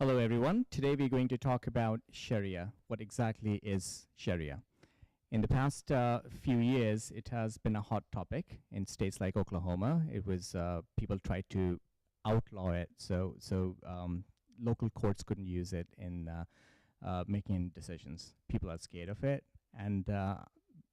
Hello, everyone. Today we're going to talk about Sharia. What exactly is Sharia? In the past few years, it has been a hot topic in states like Oklahoma. It was people tried to outlaw it, so local courts couldn't use it in making decisions. People are scared of it, and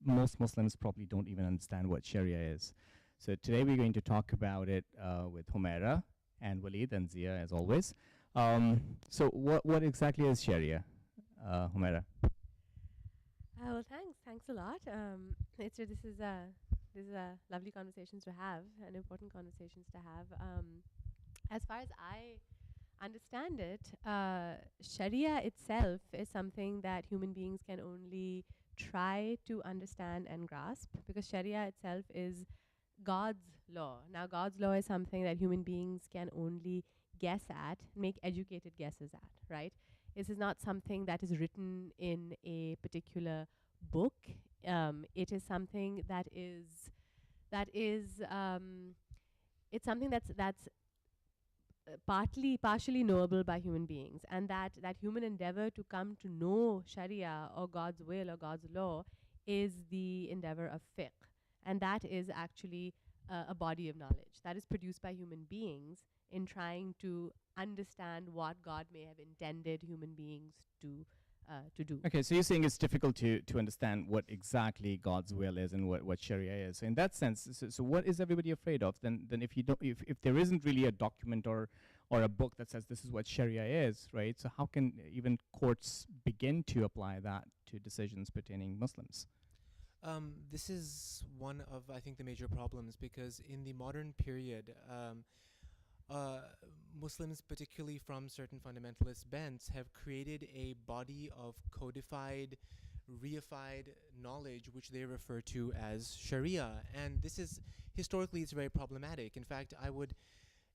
most Muslims probably don't even understand what Sharia is. So today we're going to talk about it with Homayra and Waleed and Zia, as always. So what exactly is Sharia, Homayra? Well, thanks a lot. This is a lovely conversations to have and important conversations to have. As far as I understand it, Sharia itself is something that human beings can only try to understand and grasp, because Sharia itself is God's law. Now, God's law is something that human beings can only guess at, make educated guesses at, right? This is not something that is written in a particular book. It is something that is it's something that's partially knowable by human beings, and that human endeavor to come to know Sharia or God's will or God's law is the endeavor of fiqh, and that is actually a body of knowledge that is produced by human beings in trying to understand what God may have intended human beings to do. Okay, so you're saying it's difficult to understand what exactly God's will is and what Sharia is. So in that sense, so what is everybody afraid of? Then if you don't, if there isn't really a document or a book that says this is what Sharia is, right? So how can even courts begin to apply that to decisions pertaining Muslims? This is one of, I think, the major problems, because in the modern period, uh, Muslims, particularly from certain fundamentalist bents, have created a body of codified, reified knowledge which they refer to as Sharia. And this is, historically, it's very problematic. In fact, I would,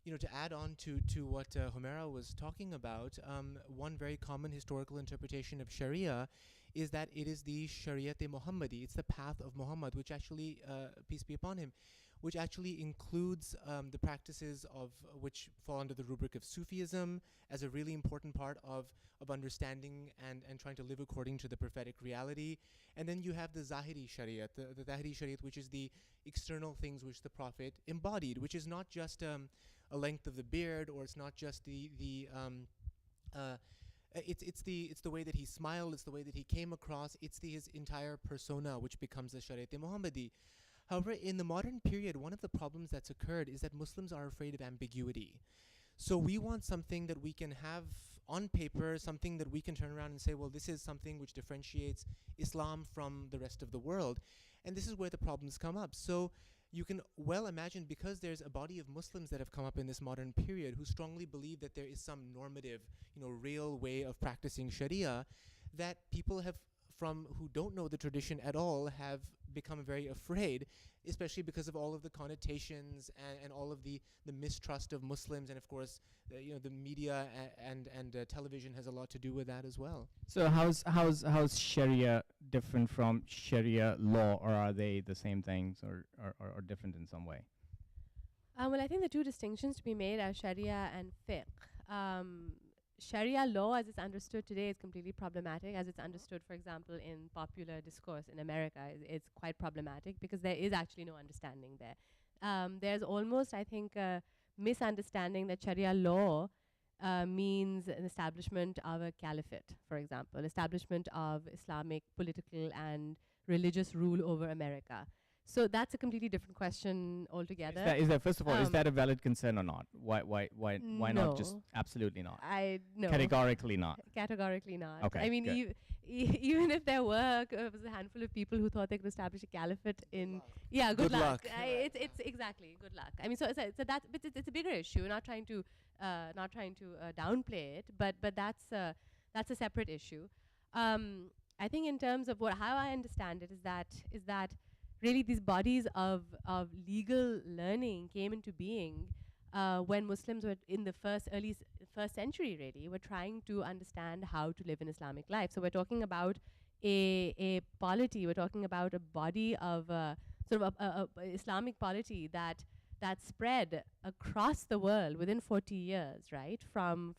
to add on to what Homayra was talking about, one very common historical interpretation of Sharia is that it is the Shariat-e-Muhammadi. It's the path of Muhammad, which actually, peace be upon him, which actually includes the practices of which fall under the rubric of Sufism as a really important part of understanding and trying to live according to the prophetic reality. And then you have the Zahiri Shariat, the Zahiri Shariat, which is the external things which the Prophet embodied, which is not just a length of the beard, or it's not just it's the way that he smiled, it's the way that he came across, it's his entire persona which becomes the Shariat-e-Muhammadi. However, in the modern period, one of the problems that's occurred is that Muslims are afraid of ambiguity. So we want something that we can have on paper, something that we can turn around and say, well, this is something which differentiates Islam from the rest of the world. And this is where the problems come up. So you can well imagine, because there's a body of Muslims that have come up in this modern period who strongly believe that there is some normative, real way of practicing Sharia, that people have, from who don't know the tradition at all, have become very afraid, especially because of all of the connotations and all of the mistrust of Muslims. And of course, the media and television has a lot to do with that as well. So how's Sharia different from Sharia law, or are they the same things, or different in some way? Well, I think the two distinctions to be made are Sharia and fiqh. Sharia law, as it's understood today, is completely problematic. As it's understood, for example, in popular discourse in America, it's quite problematic because there is actually no understanding there. There's almost, I think, a misunderstanding that Sharia law means an establishment of a caliphate, for example, establishment of Islamic political and religious rule over America. So that's a completely different question altogether. Is that first of all, is that a valid concern or not? Why not just No. absolutely not? No. Categorically not. Categorically not. Okay, I mean, good. even if there was a handful of people who thought they could establish a caliphate in, yeah, Good luck. It's exactly good luck. I mean, so but it's a bigger issue. We're not trying to downplay it, but that's a separate issue. I think in terms of how I understand it is that really these bodies of legal learning came into being when Muslims were in the first century, really, were trying to understand how to live an Islamic life. So we're talking about a polity, we're talking about a body of sort of a Islamic polity that that spread across the world within 40 years, right? From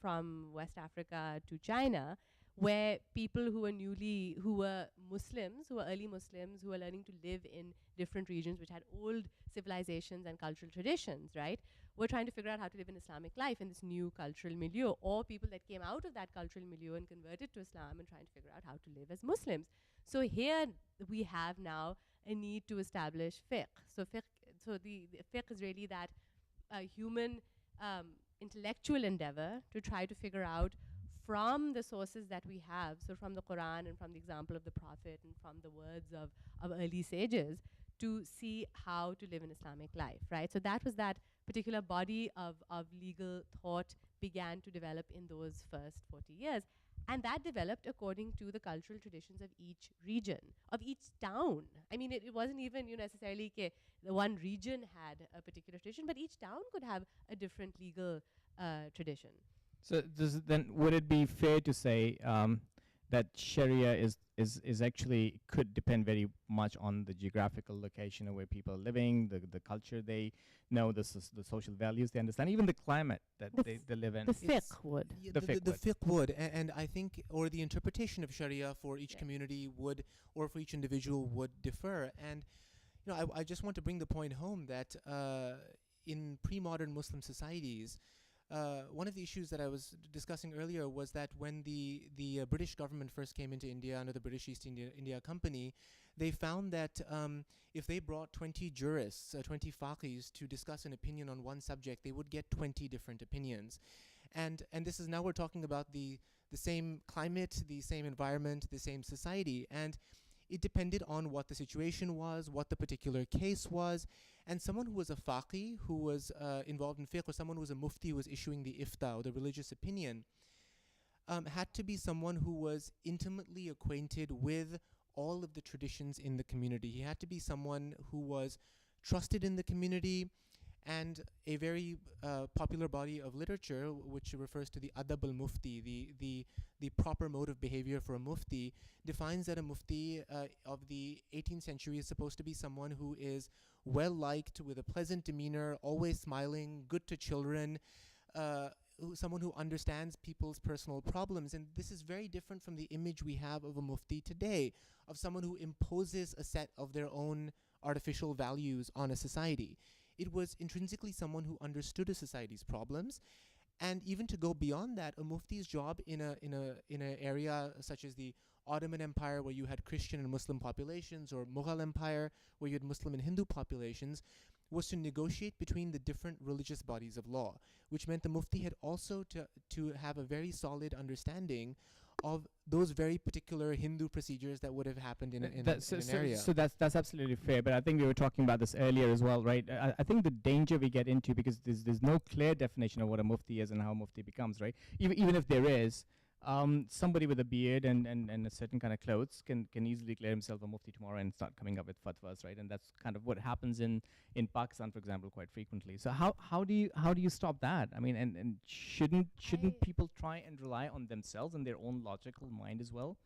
West Africa to China, where people who were Muslims, who were early Muslims, who were learning to live in different regions which had old civilizations and cultural traditions, right, were trying to figure out how to live an Islamic life in this new cultural milieu, or people that came out of that cultural milieu and converted to Islam and trying to figure out how to live as Muslims. So here we have now a need to establish fiqh. So the fiqh is really that human intellectual endeavor to try to figure out from the sources that we have, so from the Quran and from the example of the Prophet and from the words of early sages, to see how to live an Islamic life, right? So that was that particular body of legal thought began to develop in those first 40 years. And that developed according to the cultural traditions of each region, of each town. I mean, it wasn't even necessarily the one region had a particular tradition, but each town could have a different legal tradition. So then would it be fair to say that Sharia is actually could depend very much on the geographical location of where people are living, the culture they know, the social values they understand, even the climate that they live in? The fiqh would. Yeah, The the fiqh fiqh would, and I think, or the interpretation of Sharia for each community would, or for each individual would differ. And I just want to bring the point home that in pre-modern Muslim societies, one of the issues that I was discussing earlier was that when the British government first came into India under the British East India Company, they found that if they brought 20 jurists, 20 faqihs to discuss an opinion on one subject, they would get 20 different opinions. And this is now we're talking about the same climate, the same environment, the same society. And it depended on what the situation was, what the particular case was. And someone who was a faqih, who was involved in fiqh, or someone who was a mufti who was issuing the ifta, or the religious opinion, had to be someone who was intimately acquainted with all of the traditions in the community. He had to be someone who was trusted in the community. And a very popular body of literature, which refers to the adab al-mufti, the proper mode of behavior for a mufti, defines that a mufti of the 18th century is supposed to be someone who is well-liked, with a pleasant demeanor, always smiling, good to children, someone who understands people's personal problems. And this is very different from the image we have of a mufti today, of someone who imposes a set of their own artificial values on a society. It was intrinsically someone who understood a society's problems. And even to go beyond that, a mufti's job in an area such as the Ottoman Empire, where you had Christian and Muslim populations, or Mughal Empire, where you had Muslim and Hindu populations, was to negotiate between the different religious bodies of law, which meant the mufti had also to have a very solid understanding of those very particular Hindu procedures that would have happened in an area. So that's absolutely fair. But I think we were talking about this earlier as well, right? I think the danger we get into, because there's no clear definition of what a mufti is and how a mufti becomes, right? Even if there is, somebody with a beard and a certain kind of clothes can easily declare himself a mufti tomorrow and start coming up with fatwas, right? And that's kind of what happens in Pakistan, for example, quite frequently. So how do you stop that? I mean, and shouldn't people try and rely on themselves and their own logical mind as well?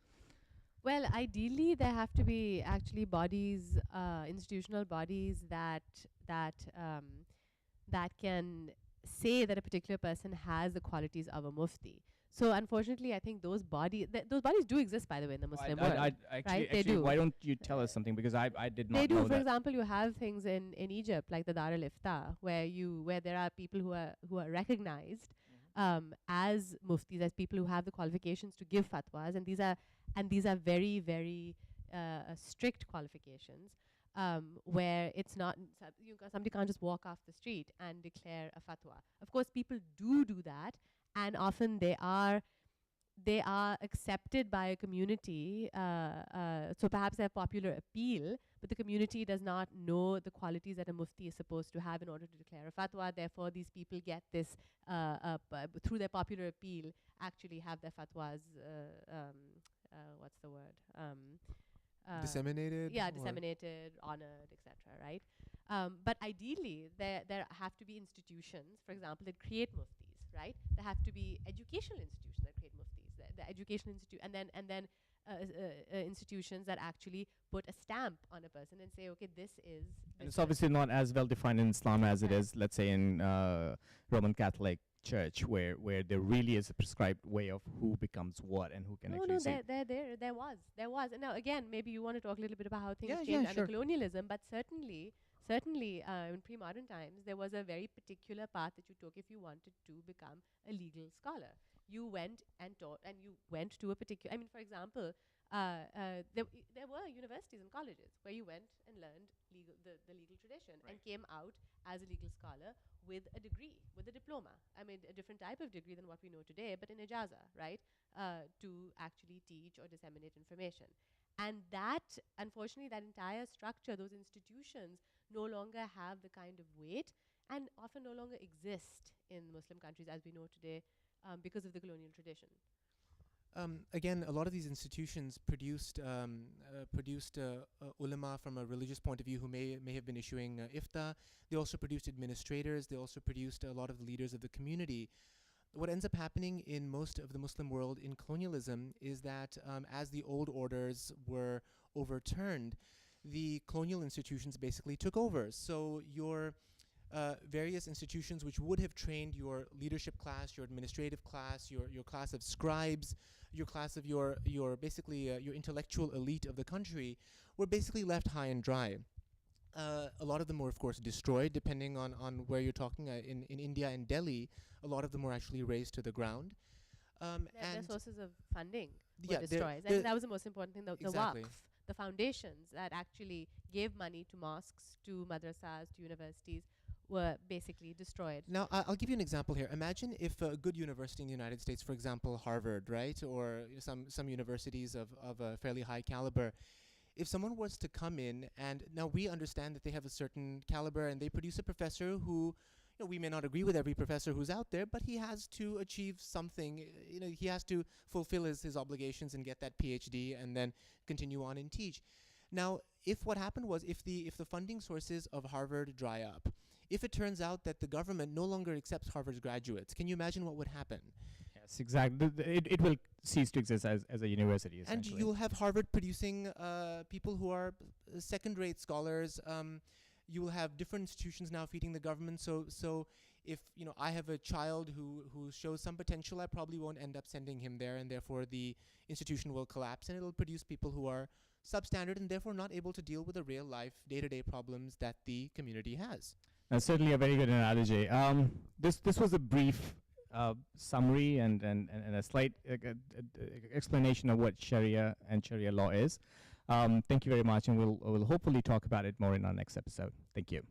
Well, ideally, there have to be actually bodies, institutional bodies that can say that a particular person has the qualities of a mufti. So unfortunately, I think those bodies do exist, by the way, in the Muslim world. Actually, They do. why don't you tell us something, because I did not They do. know For that. example, you have things in Egypt like the Dar al-Ifta, where there are people who are recognized as muftis, as people who have the qualifications to give fatwas, and these are very, very strict qualifications, where it's not somebody can't just walk off the street and declare a fatwa. Of course, people do that, and often they are accepted by a community, so perhaps they have popular appeal, but the community does not know the qualities that a mufti is supposed to have in order to declare a fatwa. Therefore, these people get this, through their popular appeal, actually have their fatwas, what's the word? Disseminated? Yeah, disseminated, honored, etc., right? But ideally, there have to be institutions, for example, that create muftis, right? There have to be educational institutions that create muftis. The educational institute, and then institutions that actually put a stamp on a person and say, okay, this is. And it's obviously not as well defined in Islam as it is, let's say, in Roman Catholic Church, where there really is a prescribed way of who becomes what and who can actually say. There was. And now again, maybe you want to talk a little bit about how things Yeah, changed yeah, under sure. colonialism, but certainly in pre-modern times, there was a very particular path that you took if you wanted to become a legal scholar. You went and taught, and you went to a particular. I mean, for example, there were universities and colleges where you went and learned the legal tradition and came out as a legal scholar with a degree, with a diploma. I mean, a different type of degree than what we know today, but an ijaza, right, to actually teach or disseminate information. And that, unfortunately, that entire structure, those institutions no longer have the kind of weight and often no longer exist in Muslim countries as we know today because of the colonial tradition. Again, a lot of these institutions produced ulama from a religious point of view who may have been issuing ifta. They also produced administrators. They also produced a lot of the leaders of the community. What ends up happening in most of the Muslim world in colonialism is that as the old orders were overturned, the colonial institutions basically took over. So your various institutions which would have trained your leadership class, your administrative class, your class of scribes, your class of your basically your intellectual elite of the country were basically left high and dry. A lot of them were, of course, destroyed, depending on where you're talking. In India and Delhi, a lot of them were actually razed to the ground. Their sources of funding were Yeah, destroyed. I think that was the most important thing, the Exactly. waqf, the foundations that actually gave money to mosques, to madrasas, to universities, were basically destroyed. Now, I'll give you an example here. Imagine if a good university in the United States, for example, Harvard, right, or some universities of a fairly high caliber, if someone was to come in, and now we understand that they have a certain caliber and they produce a professor who, we may not agree with every professor who's out there, but he has to achieve something. He has to fulfill his obligations and get that PhD and then continue on and teach. Now, if what happened was, if the funding sources of Harvard dry up, if it turns out that the government no longer accepts Harvard's graduates, can you imagine what would happen? Yes, exactly. It will cease to exist as a university, And essentially. you'll have Harvard producing people who are second-rate scholars. You will have different institutions now feeding the government. So if I have a child who shows some potential, I probably won't end up sending him there, and therefore the institution will collapse, and it'll produce people who are substandard and therefore not able to deal with the real-life, day-to-day problems that the community has. That's certainly a very good analogy. This was a brief summary and a slight explanation of what Sharia and Sharia law is. Thank you very much, and we'll hopefully talk about it more in our next episode. Thank you.